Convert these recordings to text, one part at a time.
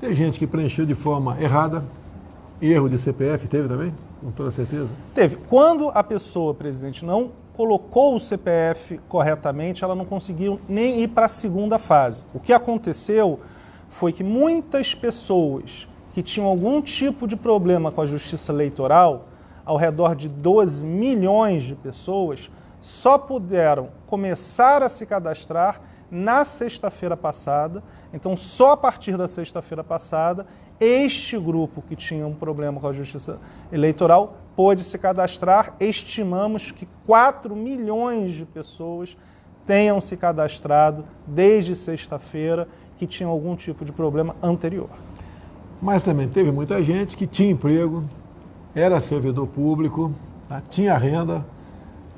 Tem gente que preencheu de forma errada, erro de CPF, teve também? Com toda certeza? Teve. Quando a pessoa, presidente, não colocou o CPF corretamente, ela não conseguiu nem ir para a segunda fase. O que aconteceu foi que muitas pessoas que tinham algum tipo de problema com a justiça eleitoral, ao redor de 12 milhões de pessoas, só puderam começar a se cadastrar na sexta-feira passada. Então, só a partir da sexta-feira passada, este grupo que tinha um problema com a justiça eleitoral pôde se cadastrar. Estimamos que 4 milhões de pessoas tenham se cadastrado desde sexta-feira que tinham algum tipo de problema anterior. Mas também teve muita gente que tinha emprego, era servidor público, tá? Tinha renda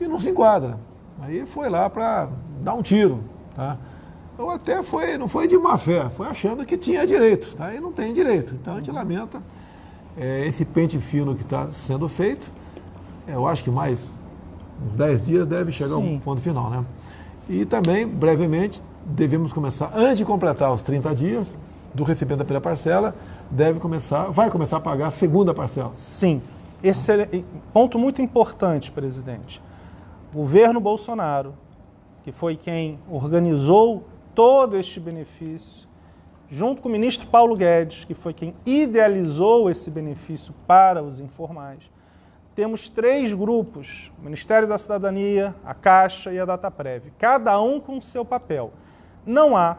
e não se enquadra. Aí foi lá para dar um tiro, tá? Ou até não foi de má fé, foi achando que tinha direito, tá? E não tem direito. Então a gente lamenta esse pente fino que está sendo feito. Eu acho que mais uns 10 dias deve chegar a um ponto final, né? E também, brevemente, devemos começar, antes de completar os 30 dias do recebimento da primeira parcela, vai começar a pagar a segunda parcela. Sim. Esse é ponto muito importante, presidente. O governo Bolsonaro, que foi quem organizou todo este benefício, junto com o ministro Paulo Guedes, que foi quem idealizou esse benefício para os informais, temos 3 grupos, o Ministério da Cidadania, a Caixa e a Dataprev, cada um com o seu papel. Não há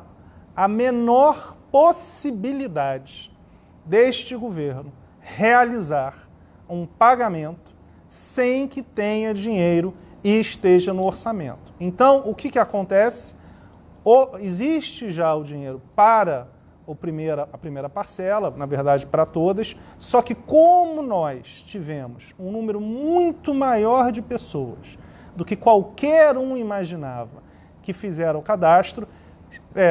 a menor possibilidade deste governo realizar um pagamento sem que tenha dinheiro e esteja no orçamento. Então, o que acontece? Existe já o dinheiro para a primeira parcela, na verdade para todas, só que como nós tivemos um número muito maior de pessoas do que qualquer um imaginava que fizeram o cadastro,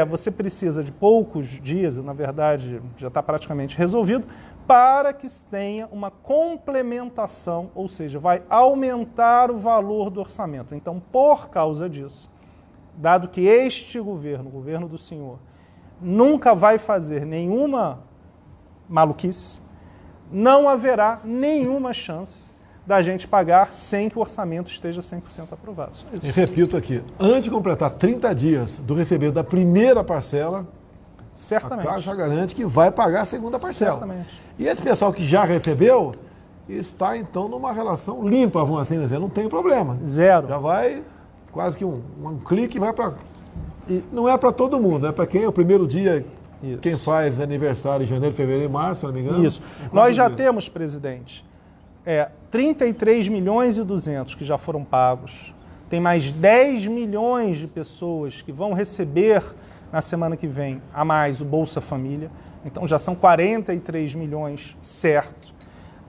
você precisa de poucos dias, na verdade já está praticamente resolvido, para que tenha uma complementação, ou seja, vai aumentar o valor do orçamento. Então, por causa disso, dado que este governo, o governo do senhor, nunca vai fazer nenhuma maluquice, não haverá nenhuma chance da gente pagar sem que o orçamento esteja 100% aprovado. Só isso. E repito aqui, antes de completar 30 dias do recebimento da primeira parcela, certamente, a Caixa garante que vai pagar a segunda parcela. Certamente. E esse pessoal que já recebeu está, então, numa relação limpa, vamos assim dizer, não tem problema. Zero. Já vai quase que um clique e vai para... Não é para todo mundo, é para quem é o primeiro dia, isso. Quem faz aniversário em janeiro, fevereiro e março, se não me engano. Isso. Nós já temos, presidente, 33 milhões e 200 que já foram pagos. Tem mais 10 milhões de pessoas que vão receber na semana que vem a mais o Bolsa Família. Então já são 43 milhões certo.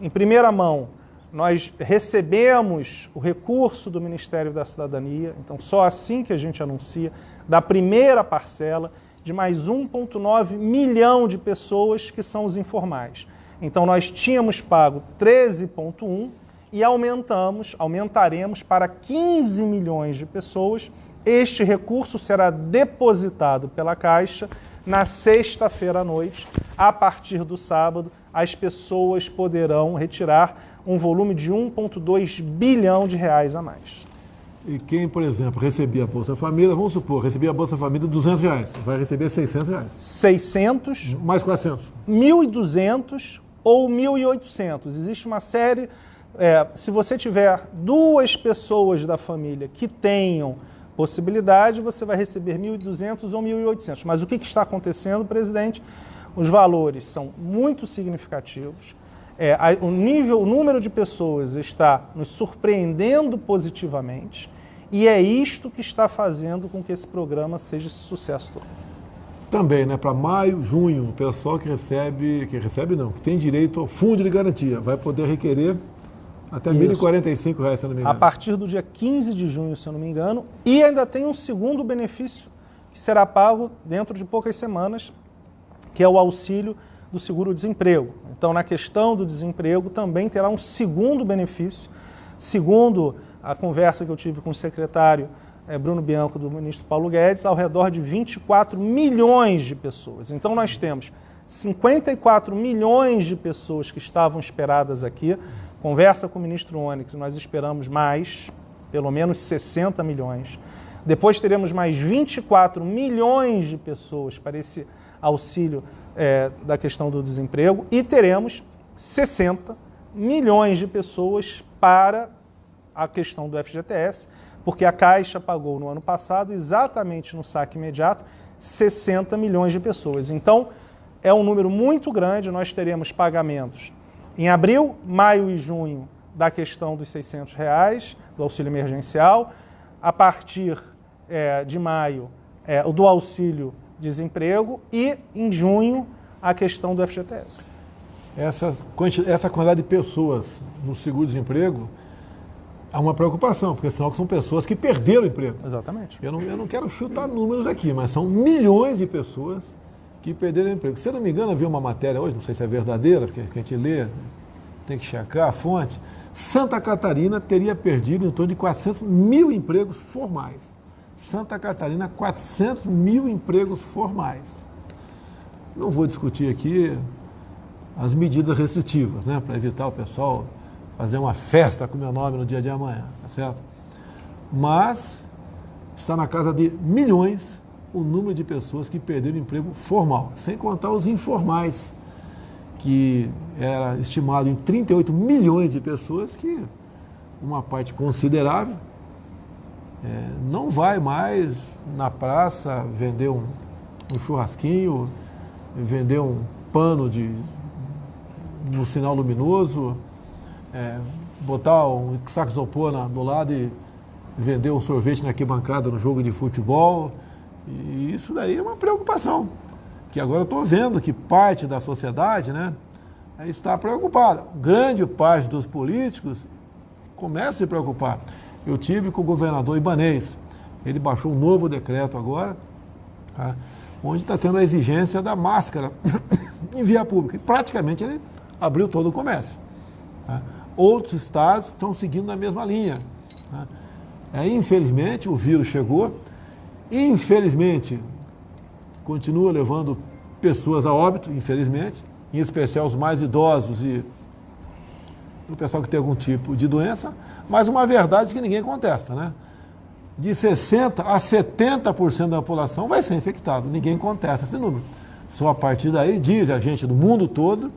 Em primeira mão, nós recebemos o recurso do Ministério da Cidadania, então só assim que a gente anuncia, da primeira parcela de mais 1,9 milhão de pessoas que são os informais. Então nós tínhamos pago 13,1 e aumentaremos para 15 milhões de pessoas. Este recurso será depositado pela Caixa na sexta-feira à noite. A partir do sábado, as pessoas poderão retirar um volume de 1,2 bilhão de reais a mais. E quem, por exemplo, recebia a Bolsa Família, vamos supor, recebia a Bolsa Família de R$200, vai receber R$600. 600. Mais 400. 1.200 ou 1.800. Existe uma série... se você tiver 2 pessoas da família que tenham possibilidade, você vai receber 1.200 ou 1.800. Mas o que está acontecendo, presidente? Os valores são muito significativos. O número de pessoas está nos surpreendendo positivamente e é isto que está fazendo com que esse programa seja esse sucesso todo. Também, para maio, junho, o pessoal que tem direito ao fundo de garantia, vai poder requerer até R$ 1.045, se eu não me engano. A partir do dia 15 de junho, se eu não me engano, e ainda tem um segundo benefício que será pago dentro de poucas semanas, que é o auxílio do seguro-desemprego. Então, na questão do desemprego, também terá um segundo benefício, segundo a conversa que eu tive com o secretário Bruno Bianco, do ministro Paulo Guedes, ao redor de 24 milhões de pessoas. Então, nós temos 54 milhões de pessoas que estavam esperadas aqui. Conversa com o ministro Onyx, nós esperamos mais, pelo menos 60 milhões. Depois teremos mais 24 milhões de pessoas para esse auxílio da questão do desemprego e teremos 60 milhões de pessoas para a questão do FGTS, porque a Caixa pagou no ano passado, exatamente no saque imediato, 60 milhões de pessoas. Então, é um número muito grande, nós teremos pagamentos em abril, maio e junho da questão dos R$600, do auxílio emergencial, a partir de maio, o do auxílio desemprego e em junho a questão do FGTS. Essa quantidade de pessoas no seguro-desemprego há uma preocupação, porque senão são pessoas que perderam o emprego. Exatamente. Eu não quero chutar números aqui, mas são milhões de pessoas que perderam o emprego. Se eu não me engano, eu vi uma matéria hoje, não sei se é verdadeira, porque a gente lê, tem que checar a fonte. Santa Catarina teria perdido em torno de 400 mil empregos formais. Santa Catarina, 400 mil empregos formais. Não vou discutir aqui as medidas restritivas, né, para evitar o pessoal fazer uma festa com o meu nome no dia de amanhã, tá certo? Mas está na casa de milhões o número de pessoas que perderam o emprego formal, sem contar os informais, que era estimado em 38 milhões de pessoas, que uma parte considerável não vai mais na praça vender um churrasquinho, vender um pano no sinal luminoso, botar um saco de isopor do lado e vender um sorvete na arquibancada no jogo de futebol. E isso daí é uma preocupação, que agora eu estou vendo que parte da sociedade, né, está preocupada. Grande parte dos políticos começa a se preocupar. Eu tive com o governador Ibanez, ele baixou um novo decreto agora, tá, onde está tendo a exigência da máscara em via pública. E praticamente ele abriu todo o comércio. Tá? Outros estados estão seguindo na mesma linha. Tá? Infelizmente, o vírus chegou, infelizmente, continua levando pessoas a óbito, infelizmente, em especial os mais idosos e o pessoal que tem algum tipo de doença, mas uma verdade que ninguém contesta, né? De 60% a 70% da população vai ser infectado, ninguém contesta esse número. Só a partir daí, diz a gente do mundo todo,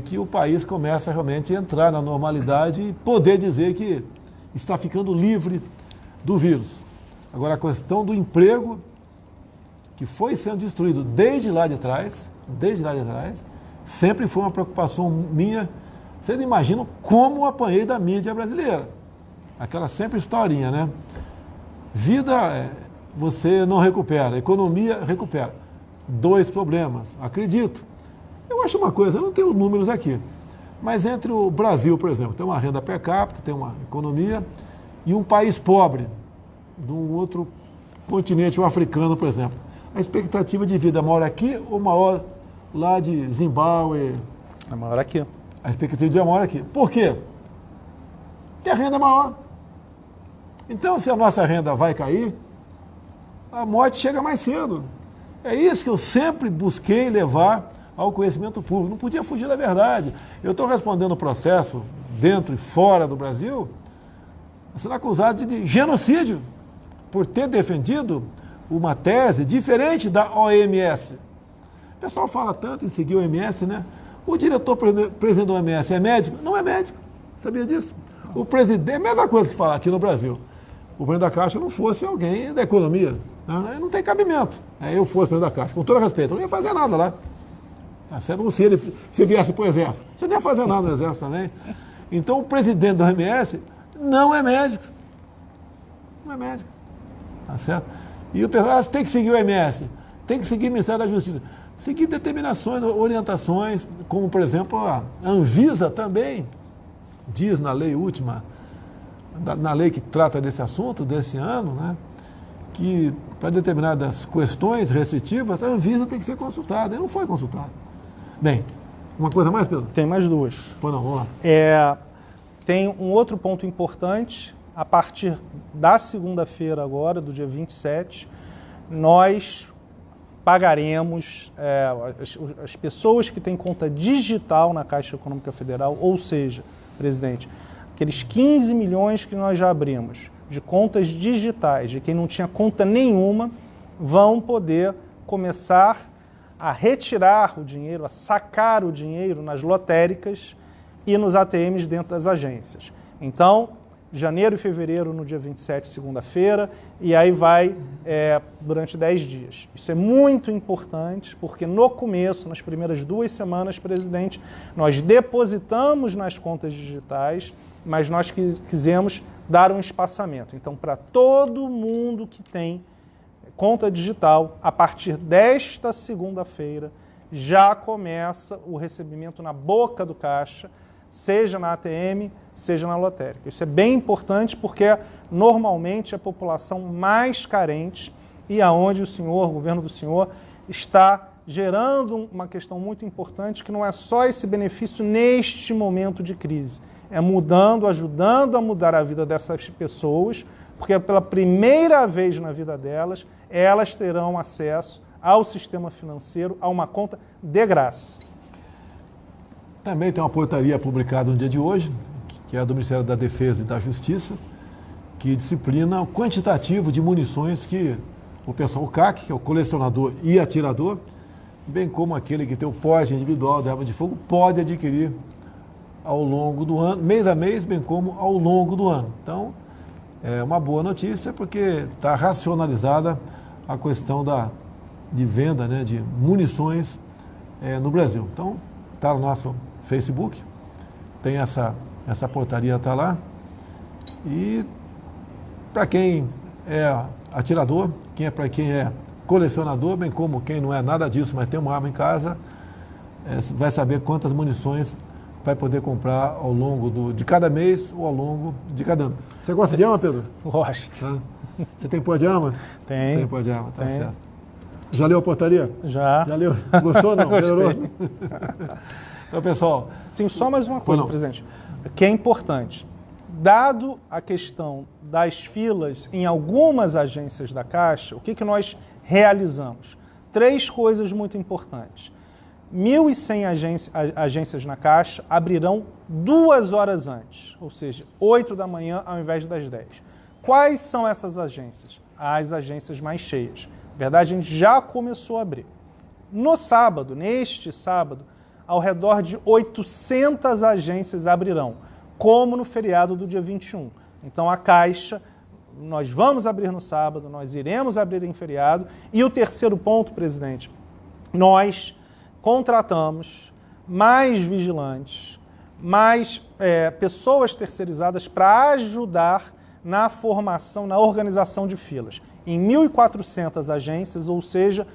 que o país começa realmente a entrar na normalidade e poder dizer que está ficando livre do vírus. Agora, a questão do emprego, que foi sendo destruído desde lá de trás, sempre foi uma preocupação minha. Vocês não imaginam como eu apanhei da mídia brasileira. Aquela sempre historinha, né? Vida, você não recupera, economia recupera. 2 problemas, acredito. Eu acho uma coisa, eu não tenho os números aqui, mas entre o Brasil, por exemplo, tem uma renda per capita, tem uma economia, e um país pobre, de um outro continente, o africano, por exemplo, a expectativa de vida é maior aqui ou maior lá de Zimbábue? É maior aqui. A expectativa de vida é maior aqui. Por quê? Porque a renda é maior. Então, se a nossa renda vai cair, a morte chega mais cedo. É isso que eu sempre busquei levar ao conhecimento público. Não podia fugir da verdade. Eu estou respondendo o processo dentro e fora do Brasil, sendo acusado de genocídio por ter defendido uma tese diferente da OMS. O pessoal fala tanto em seguir a OMS, né? O diretor-presidente da OMS é médico? Não é médico. Sabia disso? O presidente, é a mesma coisa que falar aqui no Brasil. O presidente da Caixa não fosse alguém da economia. Né? Não tem cabimento. Eu fosse presidente da Caixa, com todo respeito, eu não ia fazer nada lá. Tá certo? Se viesse para o Exército, você não ia fazer nada no Exército também. Então, o presidente da OMS não é médico. Não é médico. Tá certo? E o pessoal tem que seguir o OMS, tem que seguir o Ministério da Justiça, seguir determinações, orientações, como, por exemplo, a Anvisa também diz na lei última, na lei que trata desse assunto, desse ano, né, que para determinadas questões restritivas, a Anvisa tem que ser consultada, e não foi consultada. Bem, uma coisa mais, Pedro? Tem mais 2. Pô, não, vamos lá. Tem um outro ponto importante. A partir da segunda-feira agora, do dia 27, nós pagaremos as pessoas que têm conta digital na Caixa Econômica Federal, ou seja, presidente, aqueles 15 milhões que nós já abrimos de contas digitais, de quem não tinha conta nenhuma, vão poder começar a retirar o dinheiro, a sacar o dinheiro nas lotéricas e nos ATMs dentro das agências. Então, janeiro e fevereiro, no dia 27, segunda-feira, e aí vai durante 10 dias. Isso é muito importante, porque no começo, nas primeiras 2 semanas, presidente, nós depositamos nas contas digitais, mas nós quisemos dar um espaçamento. Então, para todo mundo que tem conta digital, a partir desta segunda-feira, já começa o recebimento na boca do caixa, seja na ATM, seja na lotérica. Isso é bem importante porque normalmente a população mais carente e aonde o governo do senhor, está gerando uma questão muito importante que não é só esse benefício neste momento de crise, é ajudando a mudar a vida dessas pessoas, porque pela primeira vez na vida delas, elas terão acesso ao sistema financeiro, a uma conta de graça. Também tem uma portaria publicada no dia de hoje, que é do Ministério da Defesa e da Justiça, que disciplina o quantitativo de munições que o pessoal, o CAC, que é o colecionador e atirador, bem como aquele que tem o porte individual de arma de fogo, pode adquirir ao longo do ano, mês a mês, bem como ao longo do ano. Então, é uma boa notícia porque está racionalizada a questão de venda, né, de munições no Brasil. Então, está no nosso Facebook, tem essa portaria, está lá. E para quem é atirador, para quem é colecionador, bem como quem não é nada disso, mas tem uma arma em casa, vai saber quantas munições vai poder comprar ao longo de cada mês ou ao longo de cada ano. Você gosta de arma, Pedro? Gosto. Tá. Você tem pó de arma? Tem. Tem pó de arma, tá certo. Já leu a portaria? Já. Já leu? Gostou ou não? Melhorou? Então, pessoal... Tenho só mais uma coisa, presidente, que é importante. Dado a questão das filas em algumas agências da Caixa, o que nós realizamos? 3 coisas muito importantes. 1.100 agências na Caixa abrirão 2 horas antes, ou seja, 8 da manhã ao invés das 10. Quais são essas agências? As agências mais cheias. Na verdade, a gente já começou a abrir. No sábado, neste sábado, ao redor de 800 agências abrirão, como no feriado do dia 21. Então, a Caixa, nós vamos abrir no sábado, nós iremos abrir em feriado. E o terceiro ponto, presidente, nós contratamos mais vigilantes, mais pessoas terceirizadas para ajudar na formação, na organização de filas. Em 1.400 agências, ou seja,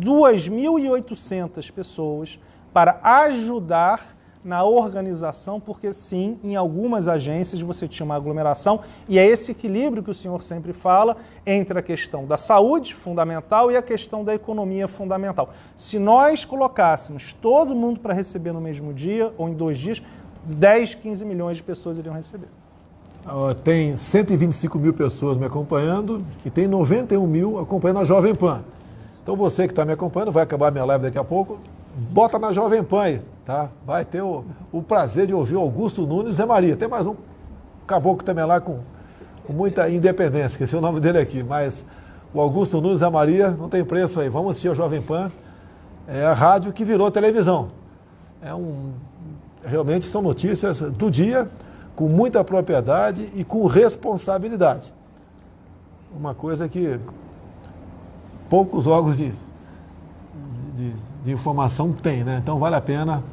2.800 pessoas para ajudar na organização, porque sim, em algumas agências você tinha uma aglomeração, e é esse equilíbrio que o senhor sempre fala entre a questão da saúde fundamental e a questão da economia fundamental. Se nós colocássemos todo mundo para receber no mesmo dia ou em 2 dias, 10, 15 milhões de pessoas iriam receber. Tem 125 mil pessoas me acompanhando e tem 91 mil acompanhando a Jovem Pan. Então você que está me acompanhando, vai acabar a minha live daqui a pouco, bota na Jovem Pan aí, tá? Vai ter o prazer de ouvir o Augusto Nunes e Zé Maria. Tem mais um caboclo também lá com muita independência, esqueci o nome dele aqui, mas o Augusto Nunes e Zé Maria não tem preço aí. Vamos assistir a Jovem Pan, é a rádio que virou televisão. Realmente são notícias do dia, com muita propriedade e com responsabilidade. Uma coisa que poucos órgãos de informação tem, né? Então vale a pena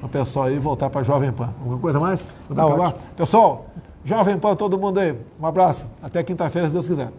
o pessoal aí voltar para a Jovem Pan. Alguma coisa mais? Tá ótimo. Pessoal, Jovem Pan, todo mundo aí. Um abraço. Até quinta-feira, se Deus quiser.